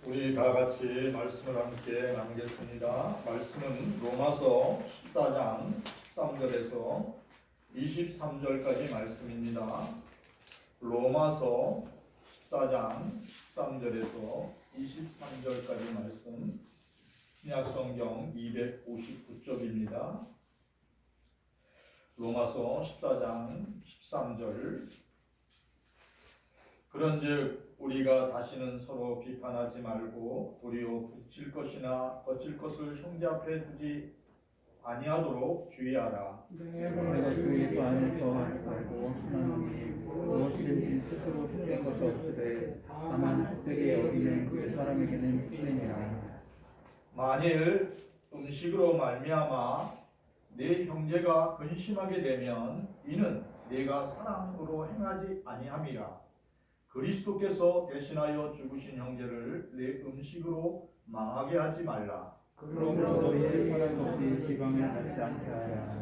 우리 다 같이 말씀을 함께 나누겠습니다. 말씀은 로마서 14장 13절에서 23절까지 말씀입니다. 로마서 14장 13절에서 23절까지 말씀, 신약성경 259쪽입니다. 로마서 14장 13절. 그런즉 우리가 다시는 서로 비판하지 말고 도리어 붙일 것이나 거칠 것을 형제 앞에 두지 아니하도록 주의하라. 내가 주 예수 안에서 알고 하나님이 무엇이든지 스스로 속된 것이 없으되 다만 헛되게 여기는 그 사람에게는 흑됨이라. 만일 음식으로 말미암아 내 형제가 근심하게 되면 이는 내가 사랑으로 행하지 아니함이라. 그리스도께서 대신하여 죽으신 형제를 내 음식으로 망하게 하지 말라. 그러므로 너희의 사랑 없이 지방을 받지 않게 하라.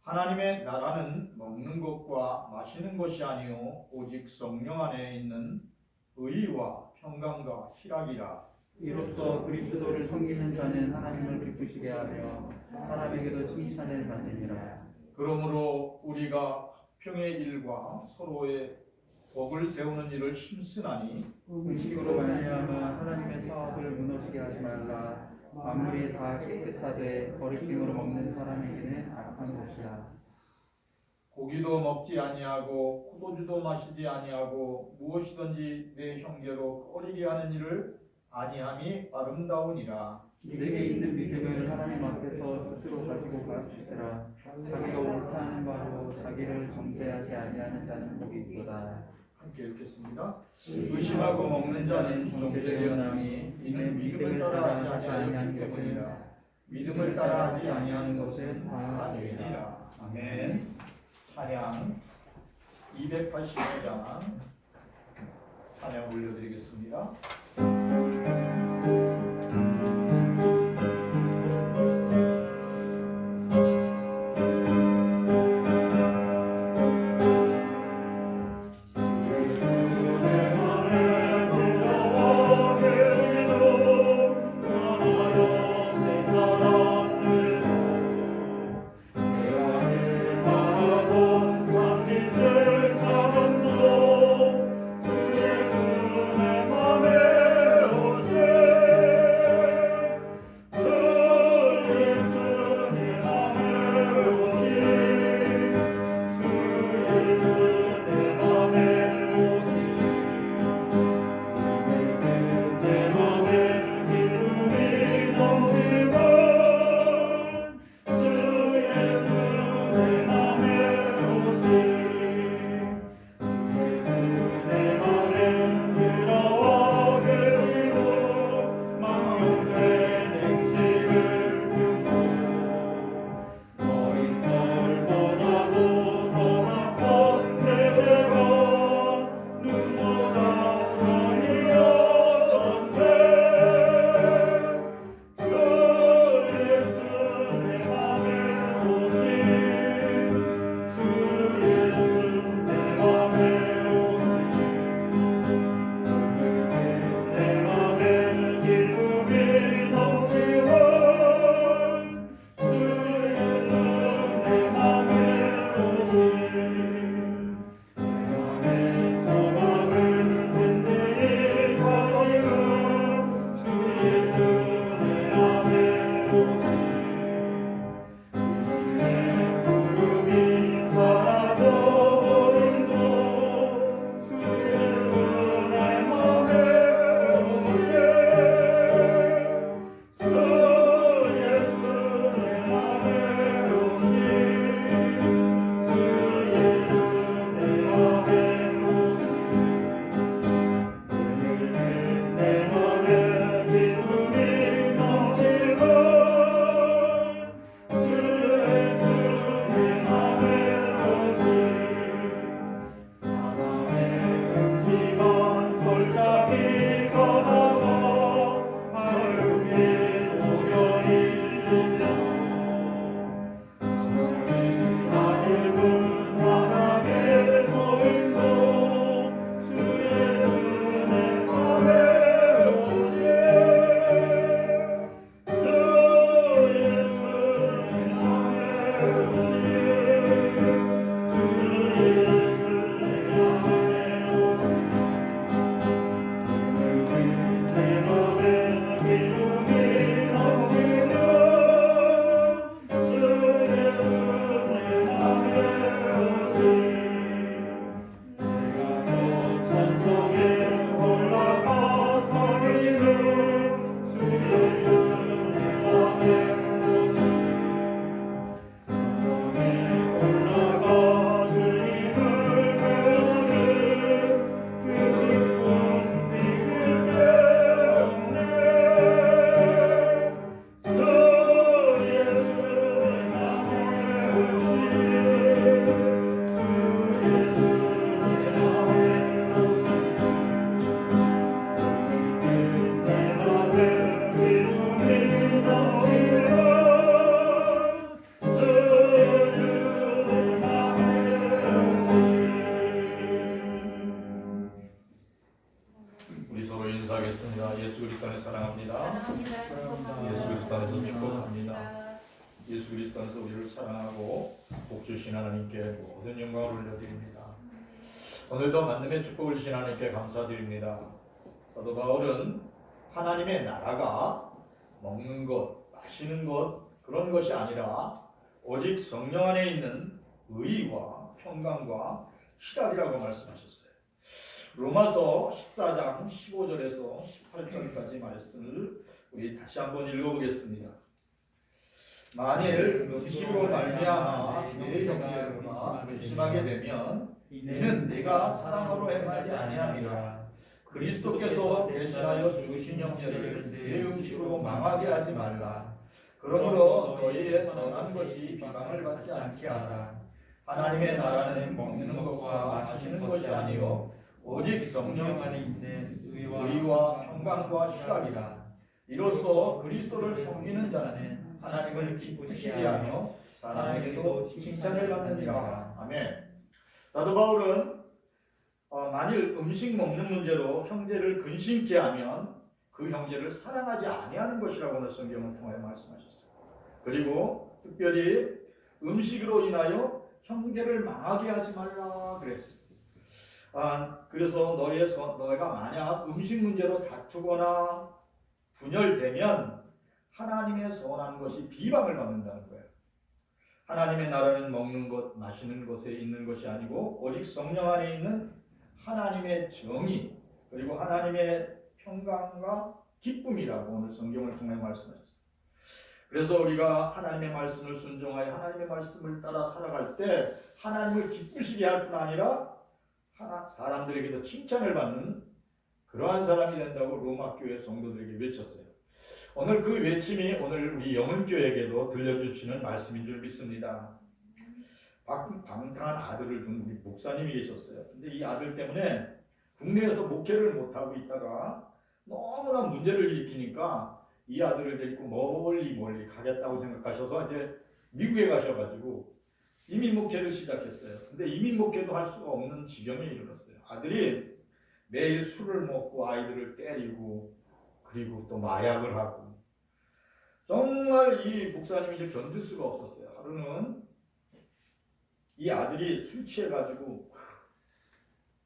하나님의 나라는 먹는 것과 마시는 것이 아니요 오직 성령 안에 있는 의와 평강과 희락이라. 이로써 그리스도를 섬기는 자는 하나님을 기쁘시게 하며 사람에게도 칭찬을 받느니라. 그러므로 우리가 평의 일과 서로의 복을 세우는 일을 힘쓰나니 음식으로 말미암아 하나님의 사업을 무너지게 하지 말라. 만물이 다 깨끗하되 버리낌으로 먹는 사람에게는 악한 것이라. 고기도 먹지 아니하고 포도주도 마시지 아니하고 무엇이든지 내 형제로 꺼리게 하는 일을 아니함이 아름다우니라. 내게 있는 믿음을 하나님 앞에서 스스로 가지고 가시라. 자기가 옳다는 바로 자기를 정죄하지 아니하는 자는 복이 있도다. 함께 읽겠습니다. 의심하고 먹는 자는 정죄되었나니 이는 믿음을 따라하지 아니하였기 때문이라. 믿음을 따라하지 아니하는 것은 다 죄니라. 아멘. 찬양 285장 찬양 올려드리겠습니다. 내 우리 서로 인사하겠습니다. 예수 그리스도 안에 사랑합니다. 예수 그리스도 안에서 축복합니다. 예수 그리스도 안에서 우리를 사랑하고 복 주신 하나님께 모든 영광을 올려드립니다. 오늘도 만남의 축복을 주신 하나님께 감사드립니다. 사도 바울은 하나님의 나라가 먹는 것, 마시는 것 그런 것이 아니라 오직 성령 안에 있는 의와 평강과 희락이라고 말씀하셨어요. 로마서 14장 15절에서 18절까지 말씀을 우리 다시 한번 읽어보겠습니다. 만일 음식으로 말미암아 내 형제가 근심하게 되면 이는 내가 사랑으로 행하지 아니함이라. 그리스도께서 대신하여 죽으신 형제를 내 음식으로 망하게 하지 말라. 그러므로 너희의 선한 것이 비방을 받지 않게 하라. 하나님의 나라는 먹는 것과 마시는 것이 아니요 오직 성령 안에 있는 의와 평강과 희락이라. 이로써 그리스도를 섬기는 자는 하나님을 기쁘시게 하며 사람에게도 칭찬을 받느니라. 아멘. 사도 바울은 만일 음식 먹는 문제로 형제를 근심케 하면 그 형제를 사랑하지 아니하는 것이라고 오늘 성경을 통하여 말씀하셨어요. 그리고 특별히 음식으로 인하여 형제를 망하게 하지 말라 그랬어요. 그래서 너희가 만약 음식 문제로 다투거나 분열되면 하나님의 선한 것이 비방을 받는다는 거예요. 하나님의 나라는 먹는 것, 마시는 것에 있는 것이 아니고 오직 성령 안에 있는 하나님의 정의 그리고 하나님의 평강과 기쁨이라고 오늘 성경을 통해 말씀하셨어요. 그래서 우리가 하나님의 말씀을 순종하여 하나님의 말씀을 따라 살아갈 때 하나님을 기쁘시게 할 뿐 아니라 사람들에게도 칭찬을 받는 그러한 사람이 된다고 로마 교회 성도들에게 외쳤어요. 오늘 그 외침이 오늘 우리 영흥교회에게도 들려주시는 말씀인 줄 믿습니다. 방탕한 아들을 둔 우리 목사님이 계셨어요. 근데 이 아들 때문에 국내에서 목회를 못하고 있다가 너무나 문제를 일으키니까 이 아들을 데리고 멀리 가겠다고 생각하셔서 이제 미국에 가셔가지고 이민 목회를 시작했어요. 근데 이민 목회도 할 수가 없는 지경에 이르렀어요. 아들이 매일 술을 먹고 아이들을 때리고 그리고 또 마약을 하고 정말 이 목사님이 이제 견딜 수가 없었어요. 하루는 이 아들이 술 취해가지고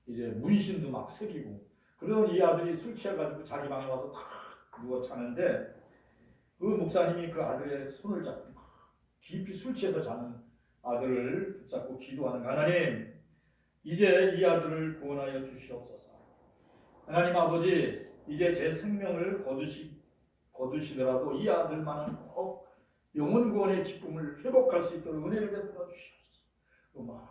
이제 문신도 막 새기고 그러던 이 아들이 술 취해가지고 자기 방에 와서 탁 누워 자는데 그 목사님이 그 아들의 손을 잡고 깊이 술 취해서 자는 아들을 붙잡고 기도하는 하나님 이제 이 아들을 구원하여 주시옵소서. 하나님 아버지 이제 제 생명을 거두시더라도 이 아들만은 영혼 구원의 기쁨을 회복할 수 있도록 은혜를 베풀어 주시옵소서.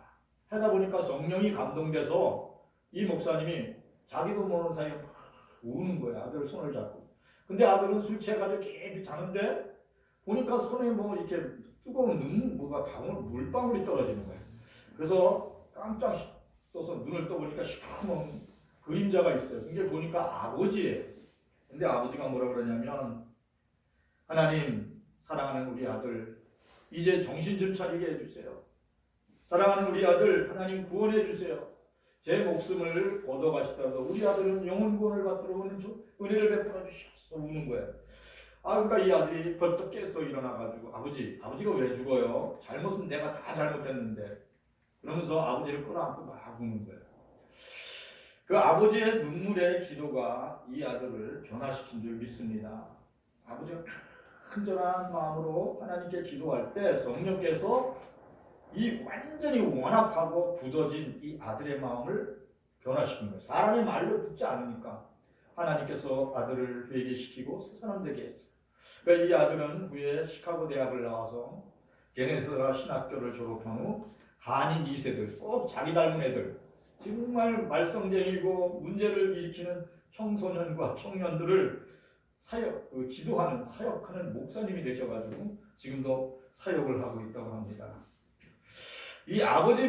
하다 보니까 성령이 감동돼서 이 목사님이 자기도 모르는 사이에 막 우는 거예요. 아들 손을 잡고. 근데 아들은 술 취해가지고 깊이 자는데 보니까 손에 뭐 이렇게 뜨거운 물방울이 떨어지는 거예요. 그래서 깜짝 떠서 눈을 떠보니까 시커먼 그림자가 있어요. 근데 보니까 아버지예요. 근데 아버지가 뭐라 그러냐면 하나님 사랑하는 우리 아들 이제 정신 좀 차리게 해주세요. 사랑하는 우리 아들 하나님 구원해 주세요. 제 목숨을 걷어가시더라도 우리 아들은 영혼 구원을 받도록 은혜를 베풀어 주시옵소서. 우는 거예요. 그러니까 이 아들이 벌떡 깨서 일어나가지고 아버지가 왜 죽어요? 잘못은 내가 다 잘못했는데 그러면서 아버지를 끌어안고 막 우는 거예요. 그 아버지의 눈물의 기도가 이 아들을 변화시킨 줄 믿습니다. 아버지가 간절한 마음으로 하나님께 기도할 때 성령께서 이 완전히 완악하고 굳어진 이 아들의 마음을 변화시킨 거예요. 사람의 말로 듣지 않으니까 하나님께서 아들을 회개시키고 새 사람 되게 했어요. 그러니까 이 아들은 후에 시카고 대학을 나와서 게네사 신학교를 졸업한 후 한인 2세들, 꼭 자기 닮은 애들, 정말 말썽쟁이고 문제를 일으키는 청소년과 청년들을 지도하는 사역하는 목사님이 되셔가지고 지금도 사역을 하고 있다고 합니다. 이 아버지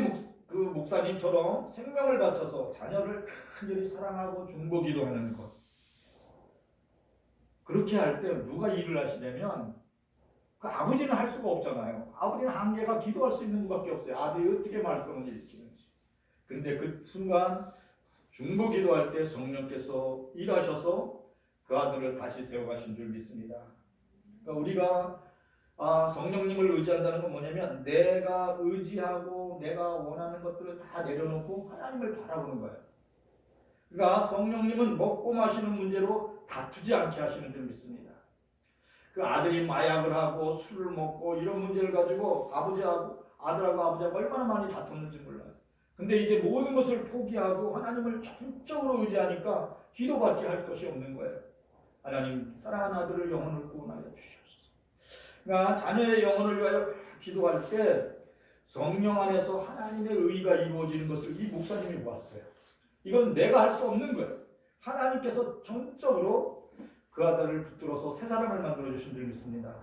목사님처럼 생명을 바쳐서 자녀를 간절히 사랑하고 중보기도 하는 것, 그렇게 할 때 누가 일을 하시냐면 그 아버지는 할 수가 없잖아요. 아버지는 한계가 기도할 수 있는 것밖에 없어요. 아들이 어떻게 말썽을 일으키는지. 근데 그 순간 중보 기도할 때 성령께서 일하셔서 그 아들을 다시 세워가신 줄 믿습니다. 그러니까 우리가 성령님을 의지한다는 건 뭐냐면 내가 의지하고 내가 원하는 것들을 다 내려놓고 하나님을 바라보는 거예요. 그러니까 성령님은 먹고 마시는 문제로 다투지 않게 하시는 줄 믿습니다. 그 아들이 마약을 하고 술을 먹고 이런 문제를 가지고 아들하고 아버지하고 얼마나 많이 다퉜는지 몰라요. 근데 이제 모든 것을 포기하고 하나님을 전적으로 의지하니까 기도밖에 할 것이 없는 거예요. 하나님 사랑하는 아들을 영혼을 구원하여 주시옵소서. 그러니까 자녀의 영혼을 위하여 기도할 때 성령 안에서 하나님의 의가 이루어지는 것을 이 목사님이 보았어요. 이건 내가 할 수 없는 거예요. 하나님께서 전적으로 그 아들을 붙들어서 새 사람을 만들어 주신 줄 믿습니다.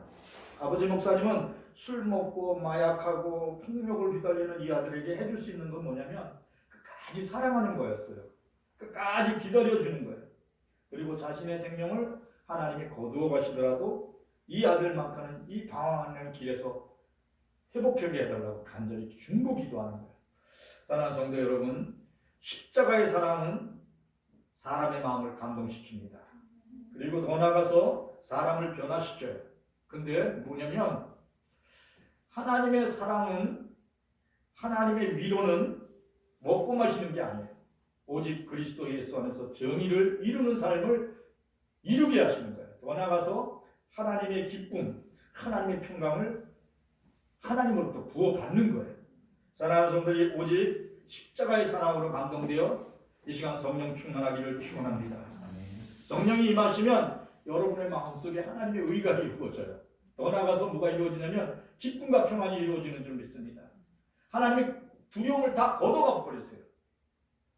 아버지 목사님은 술 먹고 마약하고 폭력을 휘달리는 이 아들에게 해줄 수 있는 건 뭐냐면 끝까지 사랑하는 거였어요. 끝까지 기다려주는 거예요. 그리고 자신의 생명을 하나님이 거두어 가시더라도 이 아들만큼은 이 방황하는 길에서 회복하게 해달라고 간절히 중보 기도하는 거예요. 사랑하는 성도 여러분, 십자가의 사랑은 사람의 마음을 감동시킵니다. 그리고 더 나아가서 사람을 변화시켜요. 근데 뭐냐면 하나님의 사랑은, 하나님의 위로는 먹고 마시는 게 아니에요. 오직 그리스도 예수 안에서 정의를 이루는 삶을 이루게 하시는 거예요. 더 나아가서 하나님의 기쁨, 하나님의 평강을 하나님으로부터 부어받는 거예요. 사랑하는 성도들이 오직 십자가의 사랑으로 감동되어 이 시간 성령 충만하기를 축원합니다. 성령이 임하시면 여러분의 마음속에 하나님의 의가 이루어져요. 더 나아가서 뭐가 이루어지냐면 기쁨과 평안이 이루어지는 줄 믿습니다. 하나님이 두려움을 다 걷어가 버렸어요.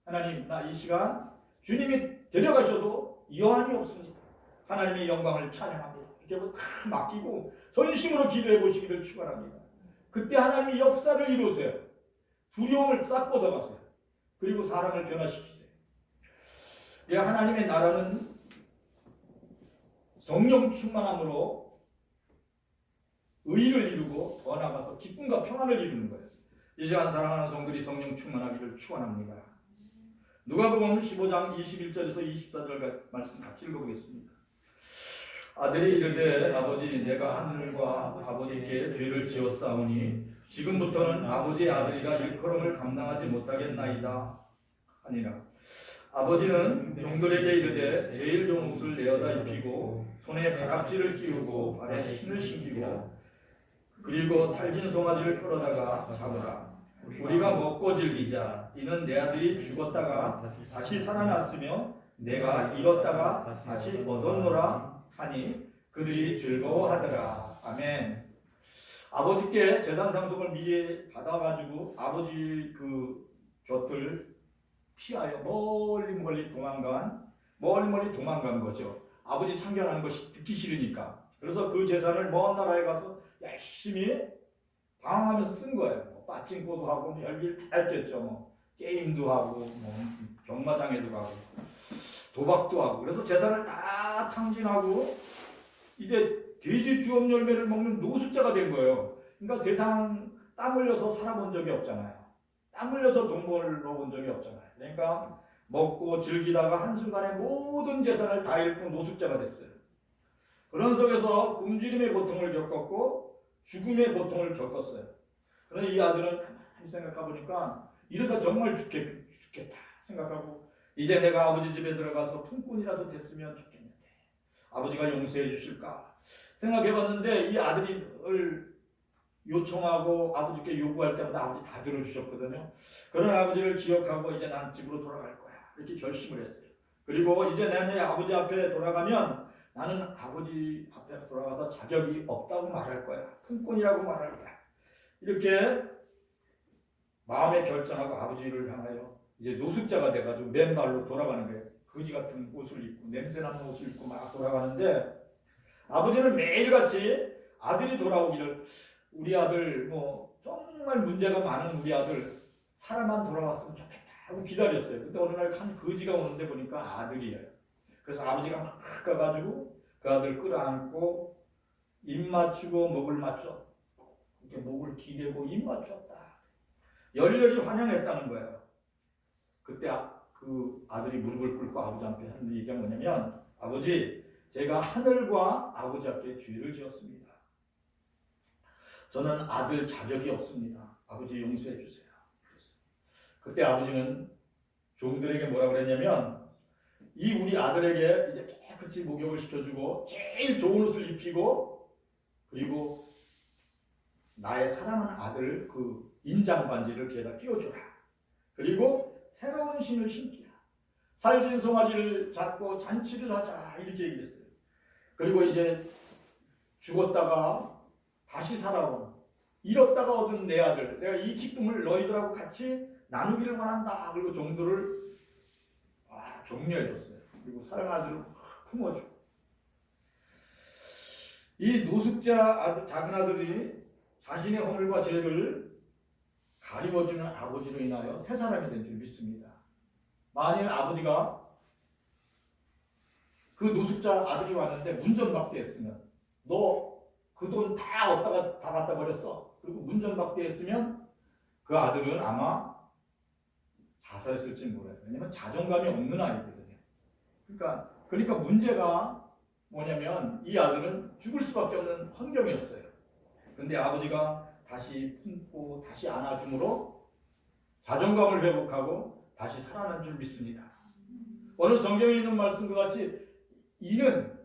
하나님, 나 이 시간 주님이 데려가셔도 여한이 없습니다. 하나님의 영광을 찬양합니다. 이렇게 다 맡기고 전심으로 기도해 보시기를 축원합니다. 그때 하나님이 역사를 이루세요. 두려움을 싹 걷어가세요. 그리고 사람을 변화시키세요. 하나님의 나라는 성령 충만함으로 의를 이루고 더 나아가서 기쁨과 평안을 이루는 거예요. 이 시간 사랑하는 성들이 성령 충만하기를 축원합니다. 누가복음 15장 21절에서 24절 말씀 같이 읽어보겠습니다. 아들이 이르되 아버지 내가 하늘과 아버지께 죄를 지었사오니 지금부터는 아버지의 아들이라 일컬음을 감당하지 못하겠나이다 하니라. 아버지는 종들에게 이르되 제일 좋은 옷을 내어다 입히고 손에 가락지를 끼우고 발에 신을 신기고 그리고 살진 송아지를 끌어다가 잡으라. 우리가 먹고 즐기자. 이는 내 아들이 죽었다가 다시 살아났으며 내가 잃었다가 다시 얻었노라 하니 그들이 즐거워하더라. 아멘. 아버지께 재산 상속을 미리 받아가지고 아버지 그 곁을 피하여 멀리 도망간 거죠. 아버지 참견하는 것이 듣기 싫으니까. 그래서 그 재산을 먼 나라에 가서 열심히 방황하면서 쓴 거예요. 빠찡코도 하고 별일 다 했겠죠. 게임도 하고 경마장에도 가고 도박도 하고. 그래서 재산을 다 탕진하고 이제 돼지 주업 열매를 먹는 노숙자가 된 거예요. 그러니까 세상 땀 흘려서 살아본 적이 없잖아요. 땀 흘려서 돈 벌어본 적이 없잖아요. 그러니까 먹고 즐기다가 한순간에 모든 재산을 다 잃고 노숙자가 됐어요. 그런 속에서 굶주림의 고통을 겪었고 죽음의 고통을 겪었어요. 그런데 이 아들은 가만히 생각해보니까 이러다 정말 죽겠다 생각하고 이제 내가 아버지 집에 들어가서 품꾼이라도 됐으면 좋겠는데 아버지가 용서해 주실까 생각해봤는데 이 아들을 요청하고 아버지께 요구할 때마다 아버지 다 들어주셨거든요. 그런 아버지를 기억하고 이제 난 집으로 돌아갈 거야 이렇게 결심을 했어요. 그리고 이제 내 아버지 앞에 돌아가면 나는 아버지 앞에 돌아가서 자격이 없다고 말할 거야. 품꾼이라고 말할 거야. 이렇게 마음에 결정하고 아버지를 향하여 이제 노숙자가 돼가지고 맨발로 돌아가는 거예요. 거지 같은 옷을 입고 냄새나는 옷을 입고 막 돌아가는데 아버지는 매일같이 아들이 돌아오기를 우리 아들 뭐 정말 문제가 많은 우리 아들 살아만 돌아왔으면 좋겠다 하고 기다렸어요. 근데 어느 날 한 거지가 오는데 보니까 아들이에요. 그래서 아버지가 막 가가지고 그 아들 끌어안고 입 맞추고 목을 맞췄 이렇게 목을 기대고 입 맞췄다. 열렬히 환영했다는 거예요. 그때 그 아들이 무릎을 꿇고 아버지한테 하는 얘기가 뭐냐면 아버지 제가 하늘과 아버지 앞에 죄를 지었습니다. 저는 아들 자격이 없습니다. 아버지 용서해 주세요. 그때 아버지는 종들에게 뭐라고 그랬냐면 이 우리 아들에게 이제 깨끗이 목욕을 시켜주고 제일 좋은 옷을 입히고 그리고 나의 사랑하는 아들 그 인장 반지를 걔에다 끼워주라. 그리고 새로운 신을 신기라. 살진 송아지를 잡고 잔치를 하자 이렇게 얘기했어요. 그리고 이제 죽었다가 다시 살아온 잃었다가 얻은 내 아들 내가 이 기쁨을 너희들하고 같이 나누기를 원한다. 그리고 종들을 격려해 줬어요. 그리고 사랑하는 아들을 품어주고 이 노숙자 작은 아들이 자신의 허물과 죄를 가리워주는 아버지로 인하여 새 사람이 된 줄 믿습니다. 만일 아버지가 그 노숙자 아들이 왔는데 문전박대했으면 너 그 돈 다 얻다가 다 갖다 버렸어. 그리고 문전박대했으면 그 아들은 아마 자살했을지 몰라요. 왜냐면 자존감이 없는 아이거든요. 그러니까 문제가 뭐냐면 이 아들은 죽을 수밖에 없는 환경이었어요. 근데 아버지가 다시 품고 다시 안아줌으로 자존감을 회복하고 다시 살아난 줄 믿습니다. 오늘 성경에 있는 말씀과 같이 이는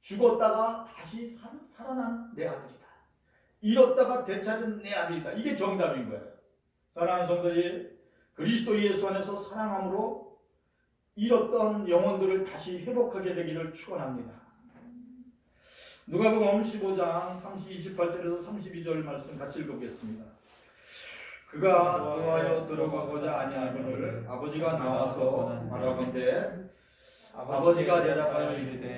죽었다가 다시 살아난 내 아들이다. 잃었다가 되찾은 내 아들이다. 이게 정답인 거예요. 사랑하는 성도들, 그리스도 예수 안에서 사랑함으로 잃었던 영혼들을 다시 회복하게 되기를 축원합니다. 누가복음 15장 28절에서 32절 말씀 같이 읽어보겠습니다. 그가 노하여 들어가고자 아니하거늘 아버지가 나와서 말하건대 아버지가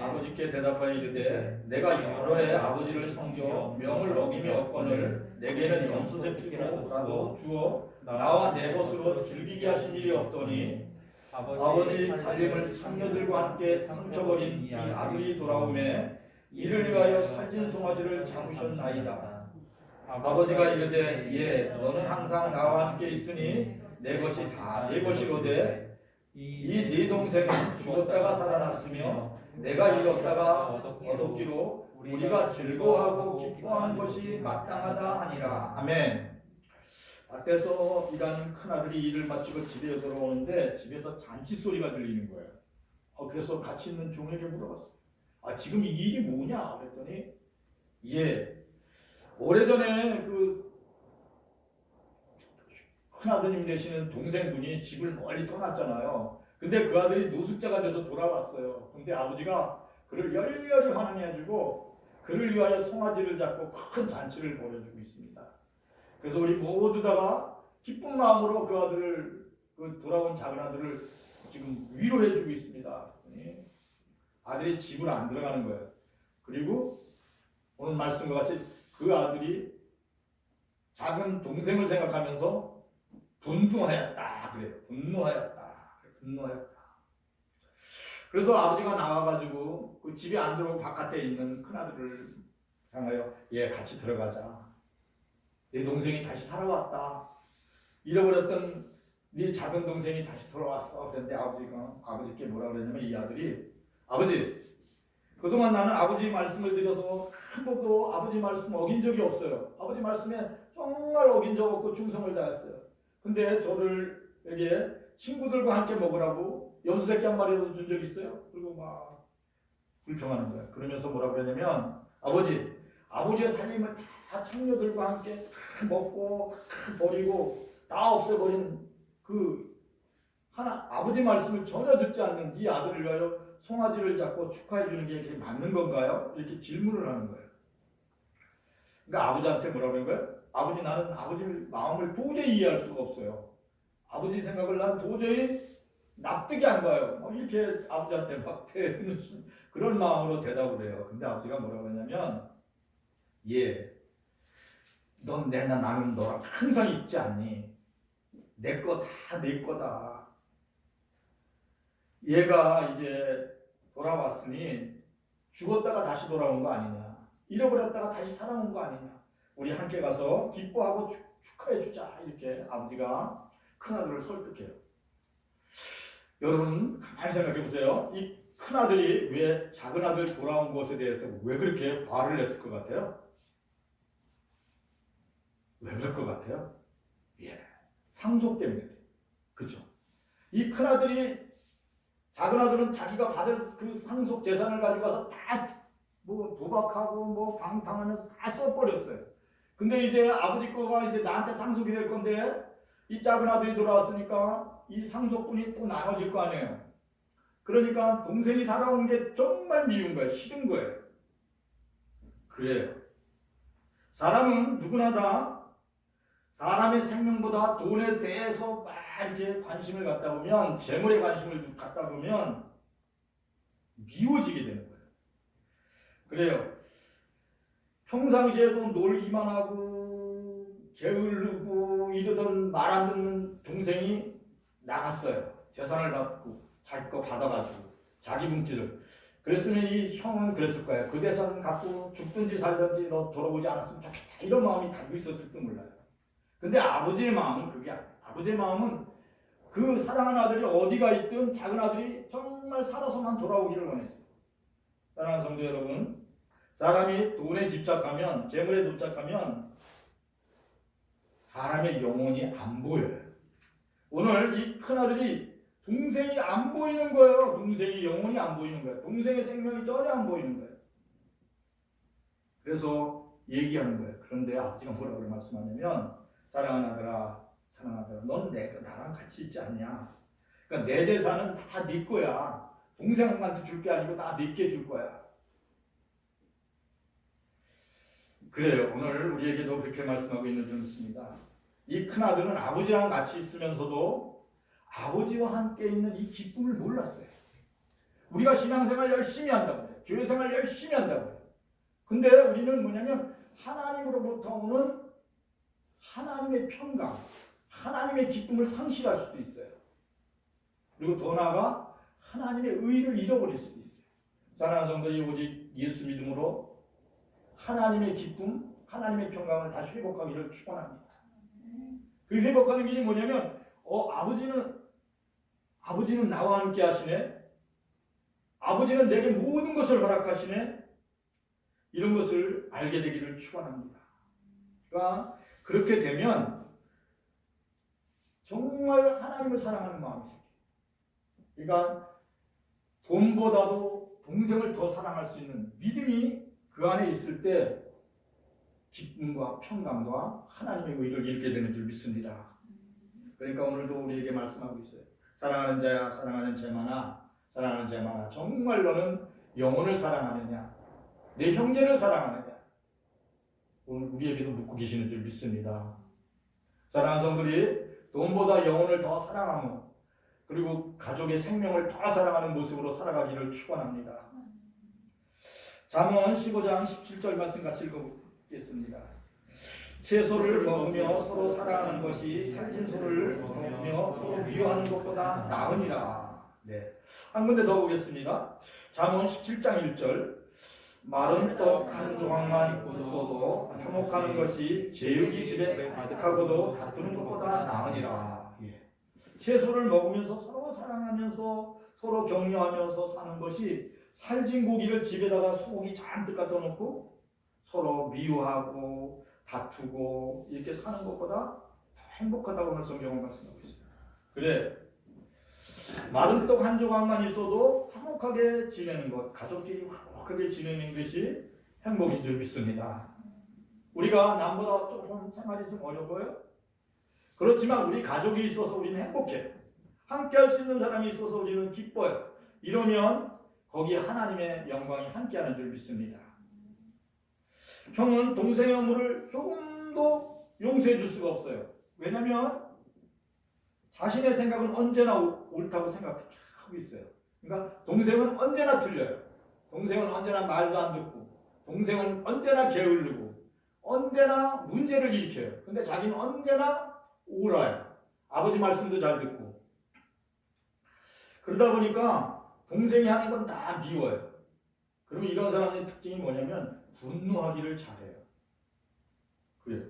아버지께 대답하여 이르되 내가 여러 해 아버지를 섬겨 명을 어김이 없거늘 내게는 염소새끼라도 주어 나와 내 것으로 즐기게 하신 일이 없더니 아버지 살림을 창녀들과 함께 삼켜버린 이 아들이 돌아오매 이를 위하여 살진 송아지를 잡으셨나이다. 아버지가 이르되 예 너는 항상 나와 함께 있으니 내 것이 다 내 것이로되 이 네 동생은 죽었다가 살아났으며 내가 잃었다가 얻었기로 우리가 즐거워하고 기뻐하는 것이 마땅하다 하니라. 아멘. 밭에서 일하는 큰아들이 일을 마치고 집에 돌아오는데 집에서 잔치 소리가 들리는 거예요. 그래서 같이 있는 종에게 물어봤어요. 지금 이 일이 뭐냐? 그랬더니 오래전에 그 큰아드님 되시는 동생분이 집을 멀리 떠났잖아요. 근데 그 아들이 노숙자가 돼서 돌아왔어요. 근데 아버지가 그를 열렬히 환영해주고 그를 위하여 송아지를 잡고 큰 잔치를 벌여주고 있습니다. 그래서 우리 모두 다가 기쁜 마음으로 그 아들을 그 돌아온 작은 아들을 지금 위로해주고 있습니다. 아들이 집으로 안 들어가는 거예요. 그리고 오늘 말씀과 같이 그 아들이 작은 동생을 생각하면서 분노하였다 그래요. 분노하였다. 그래서 아버지가 나와가지고 그 집에 안 들어오고 바깥에 있는 큰 아들을 향하여 같이 들어가자. 내 동생이 다시 살아왔다. 잃어버렸던 네 작은 동생이 다시 돌아왔어. 그런데 아버지께 뭐라 그랬냐면 이 아들이 아버지 그동안 나는 아버지 말씀을 드려서 한 번도 아버지 말씀 어긴 적이 없어요. 아버지 말씀에 정말 어긴 적 없고 충성을 다했어요. 근데 저를 여기에 친구들과 함께 먹으라고 염소 새끼 한 마리라도 준 적 있어요? 그리고 막 불평하는 거야. 그러면서 뭐라 그러냐면 아버지의 살림을 다 창녀들과 함께 다 먹고 다 버리고 다 없애버린 그 하나 아버지 말씀을 전혀 듣지 않는 이 아들을 위하여 송아지를 잡고 축하해 주는 게 이렇게 맞는 건가요? 이렇게 질문을 하는 거예요. 그러니까 아버지한테 뭐라 그러는 거예요? 아버지 나는 아버지 마음을 도저히 이해할 수가 없어요. 아버지 생각을 난 도저히 납득이 안 가요. 이렇게 아버지한테 막 대드는 그런 마음으로 대답을 해요. 근데 아버지가 뭐라고 하냐면 넌 나는 너랑 항상 있지 않니? 내 거 다 내 거다. 얘가 이제 돌아왔으니 죽었다가 다시 돌아온 거 아니냐. 잃어버렸다가 다시 살아온 거 아니냐. 우리 함께 가서 기뻐하고 축하해 주자. 이렇게 아버지가 큰아들을 설득해요. 여러분 가만히 생각해 보세요. 이 큰아들이 왜 작은아들 돌아온 것에 대해서 왜 그렇게 화를 냈을 것 같아요? 왜 그럴 것 같아요? 상속 때문에. 그렇죠? 이 큰아들이 작은아들은 자기가 받을 그 상속 재산을 가지고 와서 다 뭐 도박하고 뭐 방탕하면서 다 써버렸어요. 근데 이제 아버지 거가 이제 나한테 상속이 될 건데 이 작은아들이 돌아왔으니까 이 상속분이 또 나눠질 거 아니에요. 그러니까 동생이 살아온 게 정말 미운 거예요. 싫은 거예요. 그래요. 사람은 누구나 다 사람의 생명보다 돈에 대해서 막 이렇게 관심을 갖다 보면 재물에 관심을 갖다 보면 미워지게 되는 거예요. 그래요. 평상시에도 놀기만 하고 게으르고 이러던 말 안 듣는 동생이 나갔어요. 재산을 받고 자기 거 받아가지고 자기 분기를. 그랬으면 이 형은 그랬을 거예요. 그 재산 갖고 죽든지 살든지 너 돌아오지 않았으면 좋겠다. 이런 마음이 가지고 있었을지도 몰라요. 근데 아버지의 마음은 그게 아니에요. 아버지의 마음은 그 사랑하는 아들이 어디가 있든 작은 아들이 정말 살아서만 돌아오기를 원했어요. 사랑하는 성도 여러분, 사람이 돈에 집착하면, 재물에 집착하면 사람의 영혼이 안 보여요. 오늘 이 큰아들이 동생이 안 보이는 거예요. 동생이 영혼이 안 보이는 거예요. 동생의 생명이 전혀 안 보이는 거예요. 그래서 얘기하는 거예요. 그런데 아버지가 뭐라고 말씀하냐면 사랑하는 아들아, 넌 나랑 같이 있지 않냐? 그러니까 내 재산은 다 네 거야. 동생한테 줄 게 아니고 다 네게 줄 거야. 그래요. 오늘 우리에게도 그렇게 말씀하고 있는 줄 믿습니다. 이 큰아들은 아버지랑 같이 있으면서도 아버지와 함께 있는 이 기쁨을 몰랐어요. 우리가 신앙생활 열심히 한다고 해요. 교회생활 열심히 한다고 해요. 근데 우리는 뭐냐면 하나님으로부터 오는 하나님의 평강, 하나님의 기쁨을 상실할 수도 있어요. 그리고 더 나아가 하나님의 의를 잃어버릴 수도 있어요. 사랑하는 성도들이 오직 예수 믿음으로 하나님의 기쁨, 하나님의 평강을 다시 회복하기를 축원합니다. 그 회복하는 길이 뭐냐면 아버지는 나와 함께 하시네. 아버지는 내게 모든 것을 허락하시네. 이런 것을 알게 되기를 축원합니다. 그러니까 그렇게 되면 정말 하나님을 사랑하는 마음이 생겨요. 그러니까 돈보다도 동생을 더 사랑할 수 있는 믿음이 그 안에 있을 때 기쁨과 평강과 하나님의 의를 잃게 되는 줄 믿습니다. 그러니까 오늘도 우리에게 말씀하고 있어요. 사랑하는 자야, 사랑하는 제만아, 사랑하는 제만아, 정말 너는 영혼을 사랑하느냐? 내 형제를 사랑하느냐? 오늘 우리에게도 묻고 계시는 줄 믿습니다. 사랑하는 성도들이 돈보다 영혼을 더 사랑하며 그리고 가족의 생명을 더 사랑하는 모습으로 살아가기를 축원합니다. 잠언 15장 17절 말씀 같이 읽어보겠습니다. 채소를 먹으며 서로 사랑하는 것이 살진소를 먹으며 서로 미워하는 것보다 나으니라. 네. 한 군데 더 보겠습니다. 잠언 17장 1절. 마른 떡 한 조각만 있어도 화목하는 것이 제육이 집에 가득하고도 다투는 것보다 나으니라. 채소를 먹으면서 서로 사랑하면서 서로 격려하면서 사는 것이 살진 고기를 집에다가 소고기 잔뜩 갖다 놓고 서로 미워하고 다투고 이렇게 사는 것보다 더 행복하다고 오늘 성경은 말씀하고 있어요. 그래, 마른 떡 한 조각만 있어도 화목하게 지내는 것, 가족끼리 화목하게 지내는 것이 행복인 줄 믿습니다. 우리가 남보다 조금 생활이 좀 어려워요. 그렇지만 우리 가족이 있어서 우리는 행복해. 함께 할 수 있는 사람이 있어서 우리는 기뻐요. 이러면 거기에 하나님의 영광이 함께하는 줄 믿습니다. 형은 동생의 허물을 조금도 용서해 줄 수가 없어요. 왜냐하면 자신의 생각은 언제나 옳다고 생각하고 있어요. 그러니까 동생은 언제나 틀려요. 동생은 언제나 말도 안 듣고, 동생은 언제나 게으르고, 언제나 문제를 일으켜요. 근데 자기는 언제나 옳아요. 아버지 말씀도 잘 듣고. 그러다 보니까 동생이 하는 건 다 미워요. 그러면 이런 사람의 특징이 뭐냐면 분노하기를 잘해요. 그래요.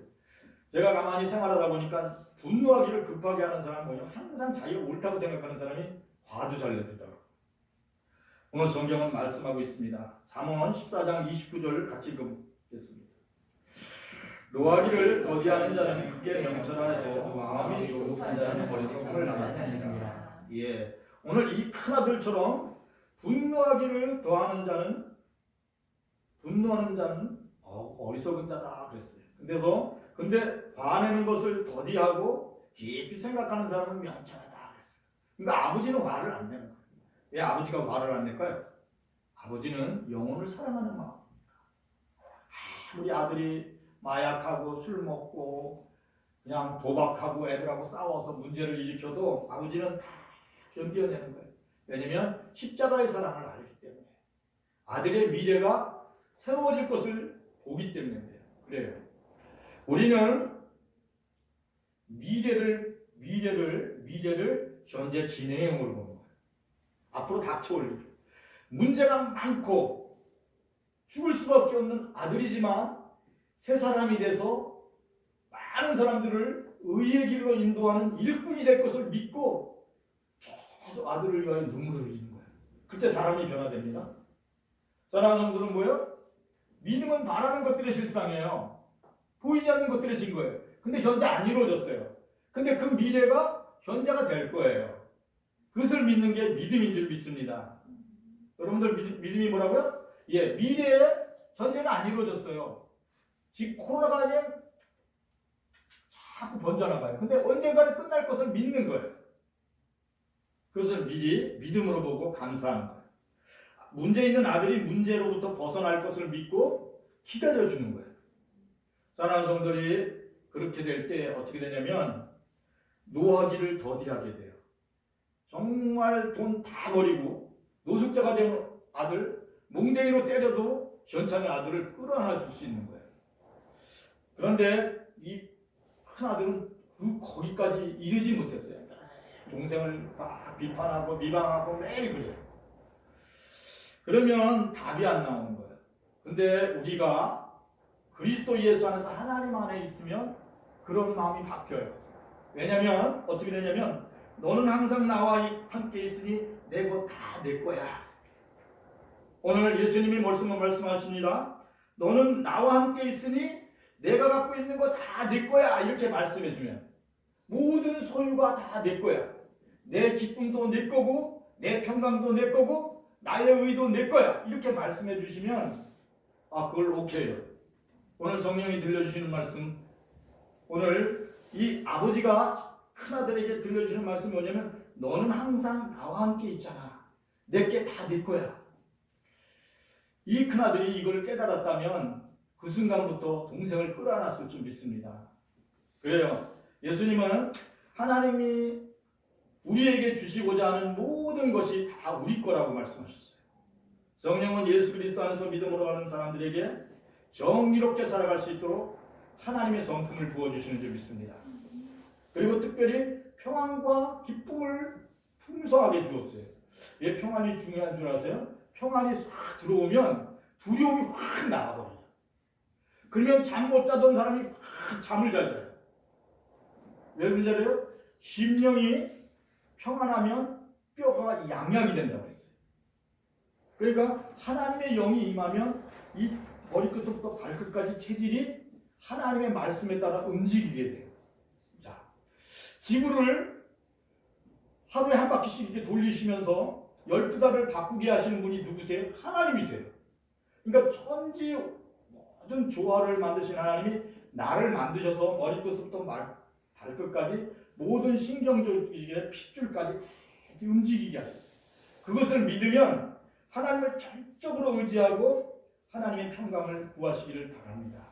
제가 가만히 생활하다 보니까 분노하기를 급하게 하는 사람은 뭐냐면 항상 자기가 옳다고 생각하는 사람이 화도 잘 내더라고요. 오늘 성경은 말씀하고 있습니다. 잠언 14장 29절을 같이 읽어보겠습니다. 노하기를 더디하는 자는 크게 명철하여도 마음이 조급한 자는 어리석음을 나타내니라. 예, 오늘 이 큰아들처럼 분노하기를 더하는 자는 분노하는 자는 어리석은 자다 그랬어요. 근데 화내는 것을 더디하고 깊이 생각하는 사람은 명철하다 그랬어요. 그러니까 아버지는 화를 안 내는 거예요. 왜 아버지가 화를 안 낼까요? 아버지는 영혼을 사랑하는 마음. 우리 아들이 마약하고 술 먹고 그냥 도박하고 애들하고 싸워서 문제를 일으켜도 아버지는 다 견뎌내는 거예요. 왜냐면 십자가의 사랑을 알기 때문에 아들의 미래가 새로워질 것을 보기 때문인데요. 그래요. 우리는 미래를 현재 진행형으로 보는 거예요. 앞으로 닥쳐올 일. 문제가 많고 죽을 수밖에 없는 아들이지만 새 사람이 돼서 많은 사람들을 의의 길로 인도하는 일꾼이 될 것을 믿고 계속 아들을 위하여 눈물을 흘리는 거예요. 그때 사람이 변화됩니다. 사랑하는 성도는 뭐예요? 믿음은 바라는 것들의 실상이에요. 보이지 않는 것들의 증거예요. 근데 현재 안 이루어졌어요. 근데 그 미래가 현재가 될 거예요. 그것을 믿는 게 믿음인 줄 믿습니다. 여러분들 믿음이 뭐라고요? 예, 미래에 현재는 안 이루어졌어요. 지금 코로나가 그냥 자꾸 번져나가요. 근데 언젠가는 끝날 것을 믿는 거예요. 그것을 미리 믿음으로 보고 감사하는 거예요. 문제 있는 아들이 문제로부터 벗어날 것을 믿고 기다려주는 거예요. 사랑하는 성도들이 그렇게 될 때 어떻게 되냐면 노하기를 더디하게 돼요. 정말 돈 다 버리고 노숙자가 된 아들, 몽댕이로 때려도 괜찮은 아들을 끌어안아 줄 수 있는 거예요. 그런데 이 큰 아들은 거기까지 이르지 못했어요. 동생을 막 비판하고 비방하고 매일 그래요. 그러면 답이 안 나오는 거예요. 근데 우리가 그리스도 예수 안에서 하나님 안에 있으면 그런 마음이 바뀌어요. 왜냐면 어떻게 되냐면 너는 항상 나와 함께 있으니 내 것 다 내 거야. 오늘 예수님이 말씀하십니다. 너는 나와 함께 있으니 내가 갖고 있는 거 다 내 거야. 이렇게 말씀해 주면 모든 소유가 다 내 거야. 내 기쁨도 내 거고 내 평강도 내 거고 나의 의도 내 거야. 이렇게 말씀해 주시면 그걸 오케이요. 오늘 성령이 들려주시는 말씀, 오늘 이 아버지가 큰아들에게 들려주시는 말씀이 뭐냐면 너는 항상 나와 함께 있잖아. 내게 다 네 거야. 이 큰아들이 이걸 깨달았다면 그 순간부터 동생을 끌어안았을 줄 믿습니다. 그래요. 예수님은 하나님이 우리에게 주시고자 하는 모든 것이 다 우리 거라고 말씀하셨어요. 성령은 예수 그리스도 안에서 믿음으로 가는 사람들에게 정의롭게 살아갈 수 있도록 하나님의 성품을 부어주시는 줄 믿습니다. 그리고 특별히 평안과 기쁨을 풍성하게 주었어요. 왜 평안이 중요한 줄 아세요? 평안이 싹 들어오면 두려움이 확 나가버려요. 그러면 잠 못 자던 사람이 확 잠을 잘 자요. 왜 그러잖아요? 심령이 평안하면 뼈가 양약이 된다고 했어요. 그러니까 하나님의 영이 임하면 이 머리끝부터 발끝까지 체질이 하나님의 말씀에 따라 움직이게 돼요. 자, 지구를 하루에 한 바퀴씩 이렇게 돌리시면서 12달을 바꾸게 하시는 분이 누구세요? 하나님이세요. 그러니까 천지 모든 조화를 만드신 하나님이 나를 만드셔서 머리끝부터 발끝까지 모든 신경조직의 핏줄까지 이렇게 움직이게 하셨어요. 그것을 믿으면 하나님을 전적으로 의지하고 하나님의 평강을 구하시기를 바랍니다.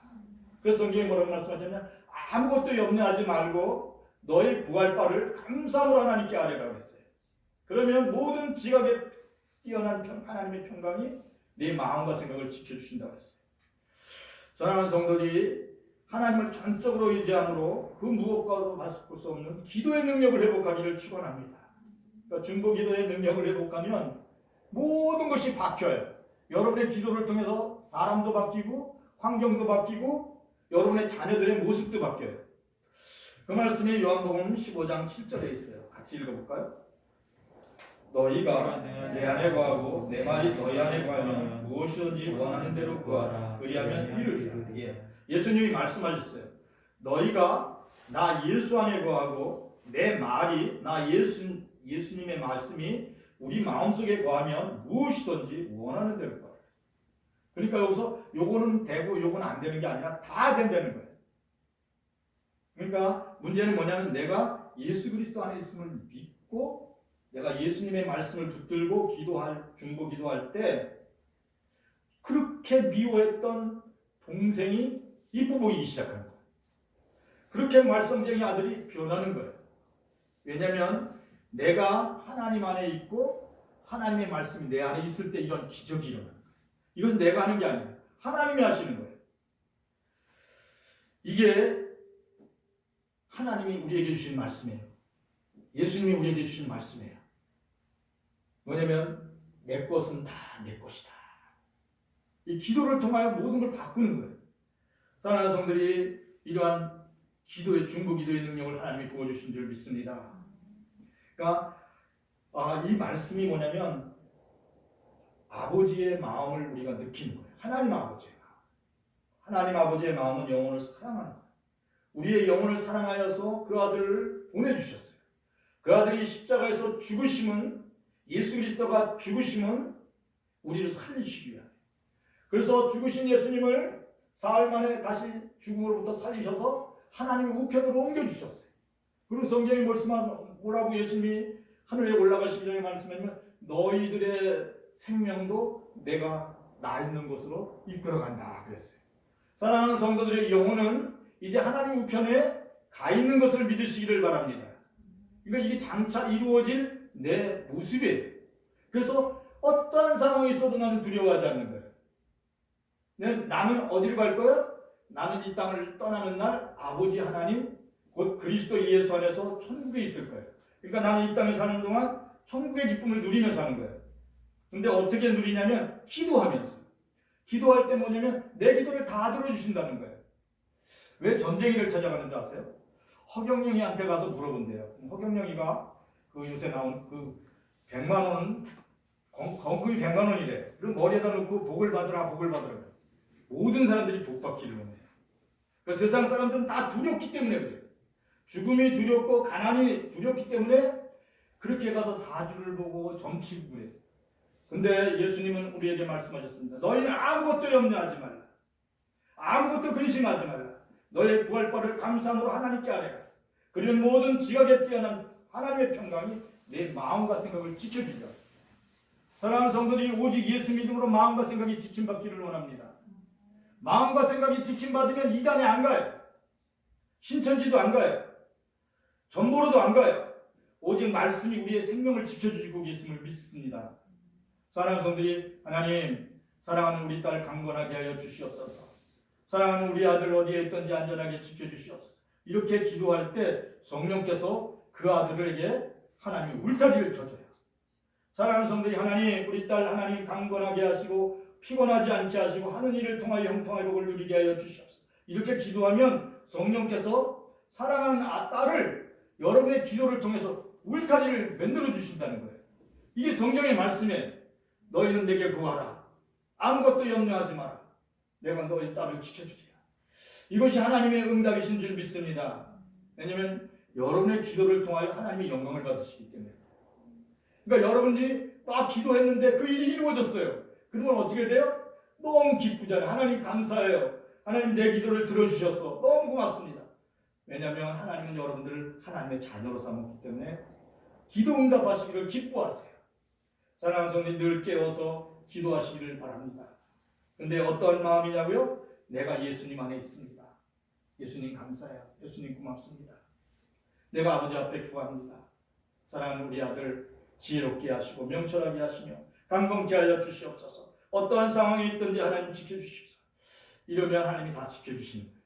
그래서 성경에 뭐라고 말씀하셨냐? 아무것도 염려하지 말고 너의 구할 바를 감사함으로 하나님께 아뢰라고 했어요. 그러면 모든 지각에 뛰어난 하나님의 평강이 내 마음과 생각을 지켜주신다고 했어요. 사랑하는 성도들이 하나님을 전적으로 의지함으로 그 무엇과도 바꿀 수 없는 기도의 능력을 회복하기를 축원합니다. 그러니까 중보 기도의 능력을 회복하면 모든 것이 바뀌어요. 여러분의 기도를 통해서 사람도 바뀌고 환경도 바뀌고 여러분의 자녀들의 모습도 바뀌어요. 그 말씀이 요한복음 15장 7절에 있어요. 같이 읽어볼까요? 너희가 내 안에 거하고 내 말이 너희 안에 거하면 무엇이든지 원하는 대로 구하라. 그리하면 이루리라. 예수님이 말씀하셨어요. 너희가 나 예수 안에 거하고 내 말이 나 예수님의 말씀이 우리 마음속에 거하면 무엇이든지 원하는 대로 구하라. 그러니까 여기서 요거는 되고 요거는 안 되는 게 아니라 다 된다는 거예요. 그러니까 문제는 뭐냐면 내가 예수 그리스도 안에 있음을 믿고 내가 예수님의 말씀을 붙들고 중보 기도할 때 그렇게 미워했던 동생이 이뻐 보이기 시작하는 거예요. 그렇게 말썽쟁이 아들이 변하는 거예요. 왜냐하면 내가 하나님 안에 있고 하나님의 말씀이 내 안에 있을 때 이런 기적이 일어나는 거예요. 이것은 내가 하는 게 아니에요. 하나님이 하시는 거예요. 이게 하나님이 우리에게 주신 말씀이에요. 예수님이 우리에게 주신 말씀이에요. 뭐냐면 내 것은 다 내 것이다. 이 기도를 통하여 모든 걸 바꾸는 거예요. 사랑하는 성들이 이러한 기도의 중보 기도의 능력을 하나님이 부어주신 줄 믿습니다. 그러니까 이 말씀이 뭐냐면 아버지의 마음을 우리가 느끼는 거예요. 하나님 아버지의 마음. 하나님 아버지의 마음은 영혼을 사랑하는 거예요. 우리의 영혼을 사랑하여서 그 아들을 보내주셨어요. 그 아들이 십자가에서 죽으심은 예수 그리스도가 죽으심은 우리를 살리시기 위하여. 그래서 죽으신 예수님을 사흘 만에 다시 죽음으로부터 살리셔서 하나님의 우편으로 옮겨주셨어요. 그리고 성경이 뭐라고 예수님이 하늘에 올라가시기 전에 말씀하면 너희들의 생명도 내가 나 있는 곳으로 이끌어간다 그랬어요. 사랑하는 성도들의 영혼은 이제 하나님 우편에 가 있는 것을 믿으시기를 바랍니다. 그러니까 이게 장차 이루어질 내 모습이에요. 그래서 어떠한 상황이 있어도 나는 두려워하지 않는 거예요. 나는 어디로 갈 거야? 나는 이 땅을 떠나는 날 아버지 하나님 곧 그리스도 예수 안에서 천국에 있을 거예요. 그러니까 나는 이 땅에 사는 동안 천국의 기쁨을 누리며 사는 거예요. 근데 어떻게 누리냐면 기도하면서. 기도할 때 뭐냐면 내 기도를 다 들어주신다는 거예요. 왜 전쟁이를 찾아가는지 아세요? 허경영이한테 가서 물어본대요. 허경영이가 그 요새 나온 그 100만 원 건금이 100만 원이래. 그럼 머리에다 놓고 복을 받으라 복을 받으라. 모든 사람들이 복 받기를 원해요. 그러니까 세상 사람들은 다 두렵기 때문에 그래요. 죽음이 두렵고 가난이 두렵기 때문에 그렇게 가서 사주를 보고 점치고 그래요. 근데 예수님은 우리에게 말씀하셨습니다. 너희는 아무것도 염려하지 말라. 아무것도 근심하지 말라. 너의 구할 바를 감사함으로 하나님께 아뢰라. 그리고 모든 지각에 뛰어난 하나님의 평강이 내 마음과 생각을 지켜주리라. 사랑하는 성도들이 오직 예수 믿음으로 마음과 생각이 지킴받기를 원합니다. 마음과 생각이 지킴받으면 이단에 안 가요. 신천지도 안 가요. 전보로도 안 가요. 오직 말씀이 우리의 생명을 지켜주시고 계심을 믿습니다. 사랑하는 성도들이 하나님 사랑하는 우리 딸 강건하게 하여 주시옵소서. 사랑하는 우리 아들 어디에 있든지 안전하게 지켜주시옵소서. 이렇게 기도할 때 성령께서 그 아들에게 하나님의 울타리를 쳐줘요. 사랑하는 성도들이 하나님 우리 딸 하나님 강건하게 하시고 피곤하지 않게 하시고 하는 일을 통하여 형통의 복을 누리게 하여 주시옵소서. 이렇게 기도하면 성령께서 사랑하는 딸을 여러분의 기도를 통해서 울타리를 만들어 주신다는 거예요. 이게 성경의 말씀이에요. 너희는 내게 구하라. 아무것도 염려하지 마라. 내가 너희 딸을 지켜주리라. 이것이 하나님의 응답이신 줄 믿습니다. 왜냐하면 여러분의 기도를 통하여 하나님이 영광을 받으시기 때문에 그러니까 여러분들이 막 기도했는데 그 일이 이루어졌어요. 그러면 어떻게 돼요? 너무 기쁘잖아요. 하나님 감사해요. 하나님 내 기도를 들어주셔서 너무 고맙습니다. 왜냐하면 하나님은 여러분들을 하나님의 자녀로 삼았기 때문에 기도 응답하시기를 기뻐하세요. 사랑하는 성도님, 늘 깨워서 기도하시기를 바랍니다. 근데 어떤 마음이냐고요? 내가 예수님 안에 있습니다. 예수님 감사해요. 예수님 고맙습니다. 내가 아버지 앞에 구합니다. 사랑하는 우리 아들 지혜롭게 하시고 명철하게 하시며 강건케 하여 주시옵소서. 어떠한 상황에 있든지 하나님 지켜주십시오. 이러면 하나님이 다 지켜주시는 거예요.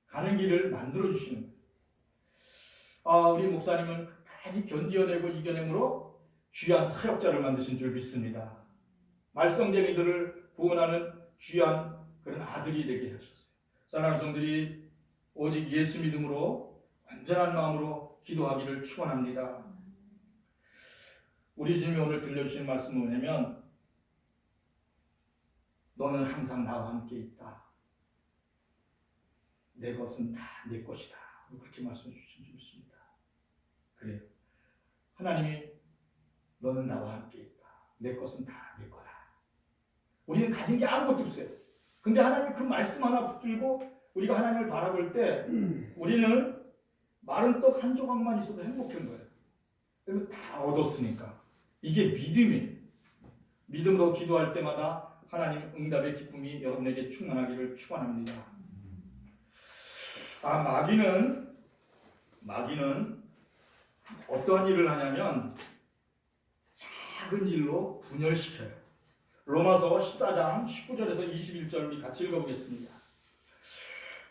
가는 길을 만들어주시는 거예요. 우리 목사님은 끝까지 견디어내고 이겨내므로 귀한 사역자를 만드신 줄 믿습니다. 말썽쟁이들을 구원하는 귀한 그런 아들이 되게 하셨어요. 사랑하는 성들이 오직 예수 믿음으로 완전한 마음으로 기도하기를 축원합니다. 우리 주님이 오늘 들려주신 말씀은 뭐냐면 너는 항상 나와 함께 있다. 내 것은 다 내 것이다. 그렇게 말씀해 주신 줄 믿습니다. 그래요. 하나님이 너는 나와 함께 있다. 내 것은 다 내 거다. 우리는 가진 게 아무것도 없어요. 근데 하나님이 그 말씀 하나 붙들고 우리가 하나님을 바라볼 때 우리는 마른 떡 한 조각만 있어도 행복한 거예요. 그러면 다 얻었으니까. 이게 믿음이에요. 믿음으로 기도할 때마다 하나님 응답의 기쁨이 여러분에게 충만하기를 축원합니다. 마귀는 어떤 일을 하냐면 작은 일로 분열시켜요. 로마서 14장 19절에서 21절 우리 같이 읽어보겠습니다.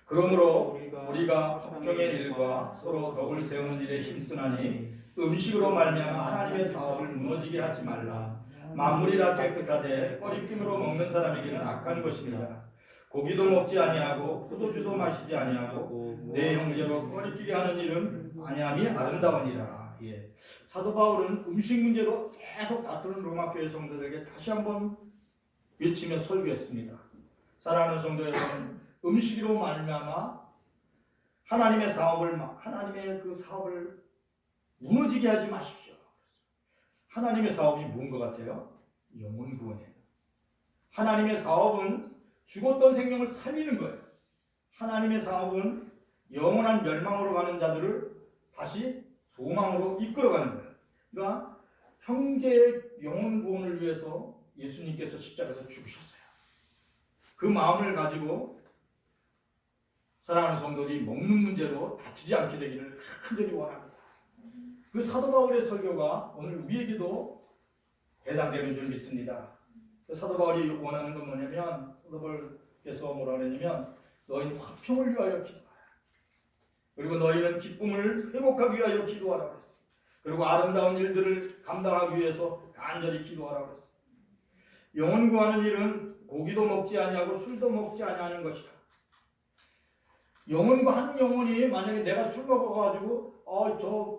그러므로 우리가 합병의 일과 서로 덕을 세우는 일에 힘쓰나니 음식으로 말미암아 하나님의 사업을 무너지게 하지 말라. 만물이 다 깨끗하되 꺼리낌으로 먹는 사람에게는 악한 것이니라. 고기도 먹지 아니하고 포도주도 마시지 아니하고 내 형제로 꺼리끼게 하는 일은 아니함이 아름다우니라. 예. 사도 바울은 음식 문제로 계속 다투는 로마 교회 성도들에게 다시 한번 외치며 설교했습니다. 사랑하는 성도 여러분, 음식으로 말미암아 하나님의 그 사업을 무너지게 하지 마십시오. 하나님의 사업이 뭔 것 같아요? 영혼 구원이에요. 하나님의 사업은 죽었던 생명을 살리는 거예요. 하나님의 사업은 영원한 멸망으로 가는 자들을 다시 소망으로 이끌어가는 거예요. 그러니까 형제의 영혼 구원을 위해서 예수님께서 십자가에서 죽으셨어요. 그 마음을 가지고 사랑하는 성도들이 먹는 문제로 다투지 않게 되기를 간절히 원합니다. 그 사도 바울의 설교가 오늘 우리에게도 해당되는 줄 믿습니다. 사도 바울이 원하는 건 뭐냐면, 사도 바울께서 뭐라 그러냐면 너희는 화평을 위하여 기도하라. 그리고 너희는 기쁨을 회복하기 위하여 기도하라 그랬어요. 그리고 아름다운 일들을 감당하기 위해서 간절히 기도하라 그랬어요. 영혼 구하는 일은 고기도 먹지 아니하고 술도 먹지 아니하는 것이다. 영혼과 한 영혼이 만약에 내가 술 먹어가지고 저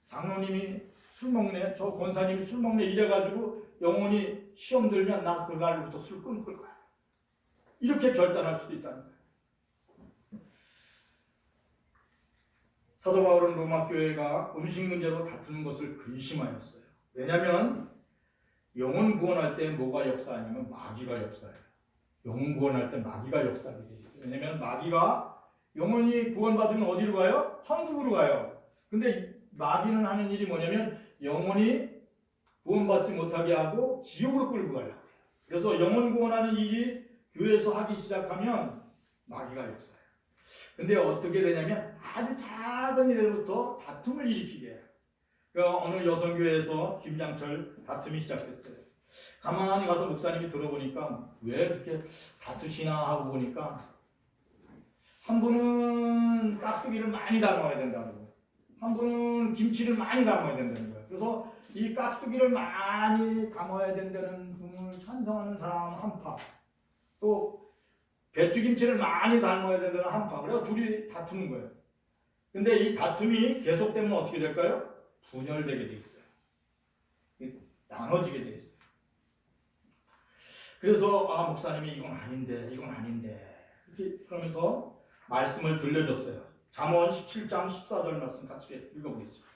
장로님이 술 먹네, 저 권사님이 술 먹네 이래가지고 영혼이 시험 들면 나 그날부터 술 끊을 거야. 이렇게 결단할 수도 있다는 거예요. 사도 바울은 로마 교회가 음식 문제로 다투는 것을 근심하였어요. 왜냐하면 영혼 구원할 때 뭐가 역사하냐면 마귀가 역사해요. 영혼 구원할 때 마귀가 역사하게 돼 있어요. 왜냐하면 마귀가 영혼이 구원받으면 어디로 가요? 천국으로 가요. 근데 마귀는 하는 일이 뭐냐면 영혼이 구원받지 못하게 하고 지옥으로 끌고 가려고 해요. 그래서 영혼 구원하는 일이 교회에서 하기 시작하면 마귀가 역사해요. 근데 어떻게 되냐면 아주 작은 일부터 다툼을 일으키게 해요. 그러니까 어느 여성교회에서 김장철 다툼이 시작했어요. 가만히 가서 목사님이 들어보니까 왜 그렇게 다투시나 하고 보니까 한 분은 깍두기를 많이 담아야 된다는 거예요. 한 분은 김치를 많이 담아야 된다는 거예요. 그래서 이 깍두기를 많이 담아야 된다는 분을 찬성하는 사람 한 파, 또 배추김치를 많이 담아야 된다는 한 파. 그래서 둘이 다투는 거예요. 근데 이 다툼이 계속되면 어떻게 될까요? 분열되게 돼 있어요. 나눠지게 돼 있어요. 그래서 목사님이 이건 아닌데 이렇게 그러면서 말씀을 들려줬어요. 잠언 17장 14절 말씀 같이 읽어보겠습니다.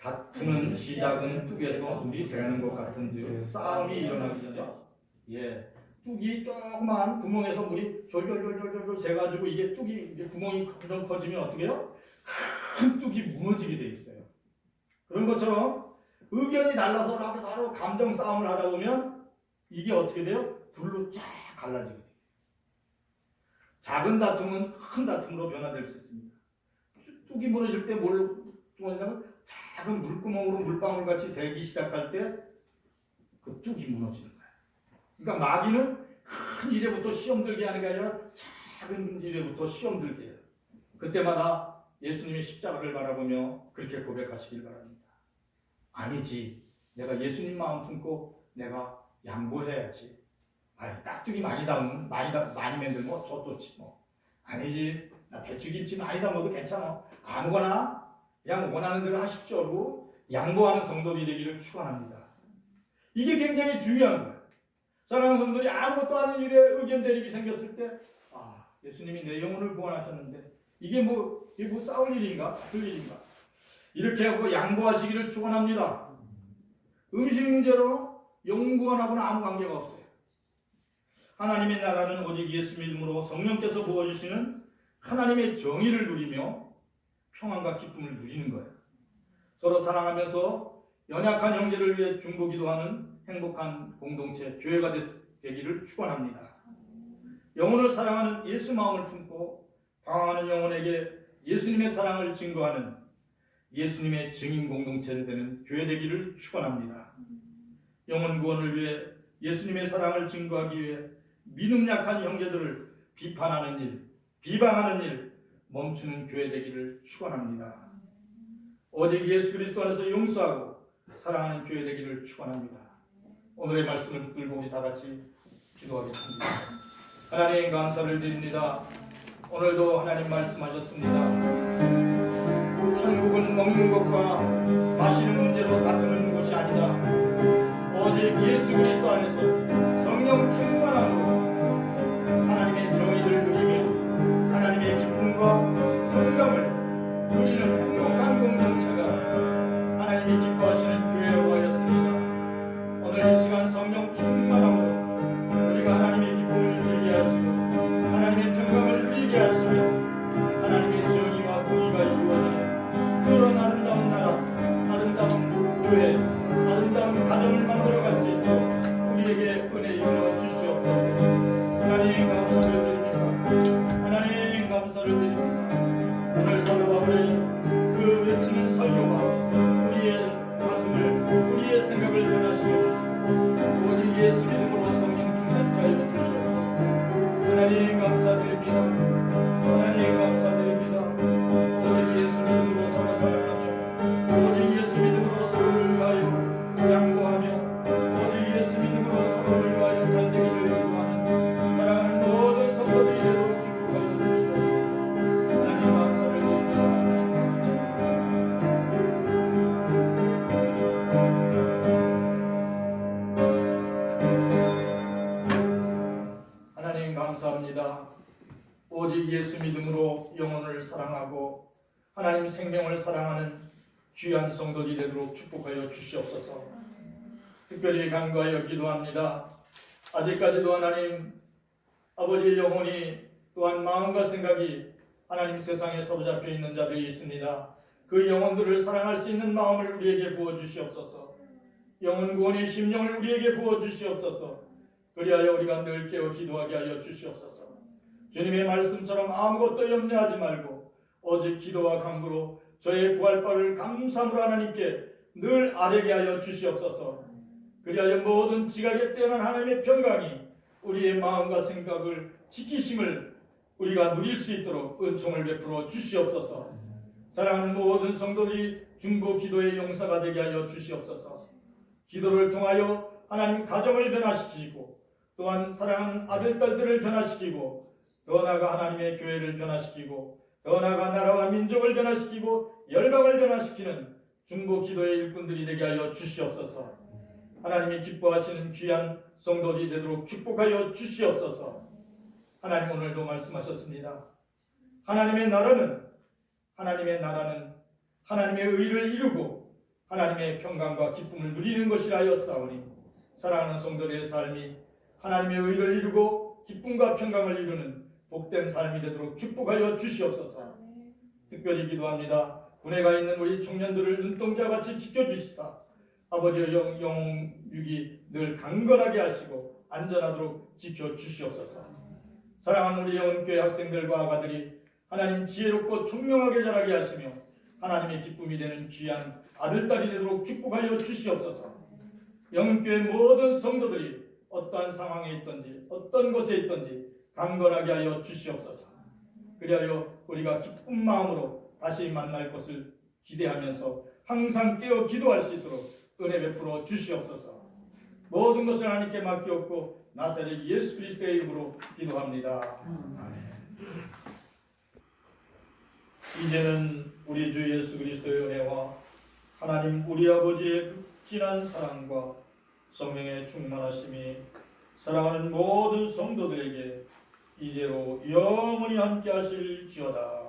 다투는 시작은 뚝에서 물이 새는 것 같은지 싸움이 일어나기 전에 뚝이 조그만 구멍에서 물이 졸졸졸졸졸 새가지고 이게 뚝이 이제 구멍이 점점 커지면 어떻게 해요? 큰 뚝이 무너지게 돼 있어요. 그런 것처럼 의견이 달라서 이렇게 서로 감정 싸움을 하다 보면 이게 어떻게 돼요? 둘로 쫙 갈라지게 돼요. 작은 다툼은 큰 다툼으로 변화될 수 있습니다. 뚝이 무너질 때 뭘로 무너지냐면 작은 물구멍으로 물방울 같이 새기 시작할 때 그 뚝이 무너지는 거예요. 그러니까 마귀는 큰 일에부터 시험 들게 하는 게 아니라 작은 일에부터 시험 들게 해요. 그때마다 예수님의 십자가를 바라보며 그렇게 고백하시길 바랍니다. 아니지, 내가 예수님 마음 품고 내가 양보해야지. 아니, 깍두기 많이 담으면 많이 만들면 저 좋지 뭐. 아니지, 나 배추김치 많이 담아도 괜찮아. 아무거나 그냥 원하는 대로 하십시오. 하고 양보하는 성도들이 되기를 축원합니다. 이게 굉장히 중요한 거예요. 사랑하는 성도들이 아무것도 아닌 일에 의견 대립이 생겼을 때, 예수님이 내 영혼을 구원하셨는데 이게 뭐 싸울 일인가? 다툴 일인가? 이렇게 하고 양보하시기를 축원합니다. 음식 문제로 영혼 구원하고는 아무 관계가 없어요. 하나님의 나라는 오직 예수 믿음으로 성령께서 부어주시는 하나님의 정의를 누리며 평안과 기쁨을 누리는 거예요. 서로 사랑하면서 연약한 형제를 위해 중보기도하는 행복한 공동체, 교회가 되기를 축원합니다. 영혼을 사랑하는 예수 마음을 품고 방황하는 영혼에게 예수님의 사랑을 증거하는 예수님의 증인 공동체를 되는 교회 되기를 축원합니다. 영혼 구원을 위해 예수님의 사랑을 증거하기 위해 믿음 약한 형제들을 비판하는 일, 비방하는 일 멈추는 교회 되기를 축원합니다. 오직 예수 그리스도 안에서 용서하고 사랑하는 교회 되기를 축원합니다. 오늘의 말씀을 붙들고 우리 다 같이 기도하겠습니다. 하나님 감사를 드립니다. 오늘도 하나님 말씀하셨습니다. 천국은 먹는 것과 마시는 문제로 다투는 곳이 아니다. 오직 예수 그리스도 안에서 성령 충만함으로 하나님의 정의를 누리며 하나님의 기쁨과 평강을 누리는 행복한 공동체가 하나님이 기뻐하시는 교회라고 하였습니다. 오늘 이 시간 성령 충만함으로 우리가 하나님의 기쁨을 누리게 하시고 하나님의 평강을 누리게 하시며 하나님의 정의와 공의가 이루어지는 그런 아름다운 나라, 아름다운 교회, 아름다운 가정을 만들어갈 수 있도록 우리에게 은혜 이루어 주시옵소서. 하나님 감사를 드립니다. 하나님 감사를 드립니다. 오늘 사도 바울의 그 외치는 설교가 우리의 가슴을, 우리의 생각을 변화시켜 주시고 오직 예수 믿음으로 성령 충만케 하여 주시옵소서. 하나님 감사드립니다. 하나님 감사드립니다. 오직 예수 믿음으로 서로 사랑하며 오직 예수 믿음으로 서로를 위하여 양보하며 오직 예수 믿음으로 서로를 위하여 잘되기를 기도하는 사랑하는 모든 성도들이 되도록 축복하여 주시옵소서. 하나님 감사를 드립니다. 하나님 감사합니다. 오직 예수 믿음으로 영혼을 사랑하고 하나님 생명을 사랑하는 귀한 성도들이 되도록 축복하여 주시옵소서. 특별히 간구하여 기도합니다. 아직까지도 하나님 아버지의 영혼이 또한 마음과 생각이 하나님 세상에 사로잡혀 있는 자들이 있습니다. 그 영혼들을 사랑할 수 있는 마음을 우리에게 부어 주시옵소서. 영혼 구원의 심령을 우리에게 부어 주시옵소서. 그리하여 우리가 늘 깨어 기도하게 하여 주시옵소서. 주님의 말씀처럼 아무것도 염려하지 말고 오직 기도와 간구로 저의 부활바를 감사함으로 하나님께 늘 아뢰게 하여 주시옵소서. 그리하여 모든 지각에 뛰어난 하나님의 평강이 우리의 마음과 생각을 지키심을 우리가 누릴 수 있도록 은총을 베풀어 주시옵소서. 사랑하는 모든 성도들이 중보 기도의 용사가 되게 하여 주시옵소서. 기도를 통하여 하나님 가정을 변화시키고 또한 사랑하는 아들, 딸들을 변화시키고 더 나아가 하나님의 교회를 변화시키고 더 나아가 나라와 민족을 변화시키고 열방을 변화시키는 중보 기도의 일꾼들이 되게 하여 주시옵소서. 하나님이 기뻐하시는 귀한 성도들이 되도록 축복하여 주시옵소서. 하나님 오늘도 말씀하셨습니다. 하나님의 나라는 하나님의 의를 이루고 하나님의 평강과 기쁨을 누리는 것이라 하였사오니 사랑하는 성도들의 삶이 하나님의 의를 이루고 기쁨과 평강을 이루는 복된 삶이 되도록 축복하여 주시옵소서. 특별히 기도합니다. 군에 가 있는 우리 청년들을 눈동자같이 지켜주시사 아버지의 영육이 늘 강건하게 하시고 안전하도록 지켜주시옵소서. 사랑하는 우리 영은교회 학생들과 아가들이 하나님 지혜롭고 총명하게 자라게 하시며 하나님의 기쁨이 되는 귀한 아들딸이 되도록 축복하여 주시옵소서. 영은교회 모든 성도들이 어떠한 상황에 있든지 어떤 곳에 있든지 강건하게 하여 주시옵소서. 그리하여 우리가 기쁜 마음으로 다시 만날 것을 기대하면서 항상 깨어 기도할 수 있도록 은혜 베풀어 주시옵소서. 모든 것을 하나님께 맡기옵고 나사렛 예수 그리스도의 이름으로 기도합니다. 아멘. 이제는 우리 주 예수 그리스도의 은혜와 하나님 우리 아버지의 극진한 사랑과 성령의 충만하심이 사랑하는 모든 성도들에게 이제로 영원히 함께 하실지어다.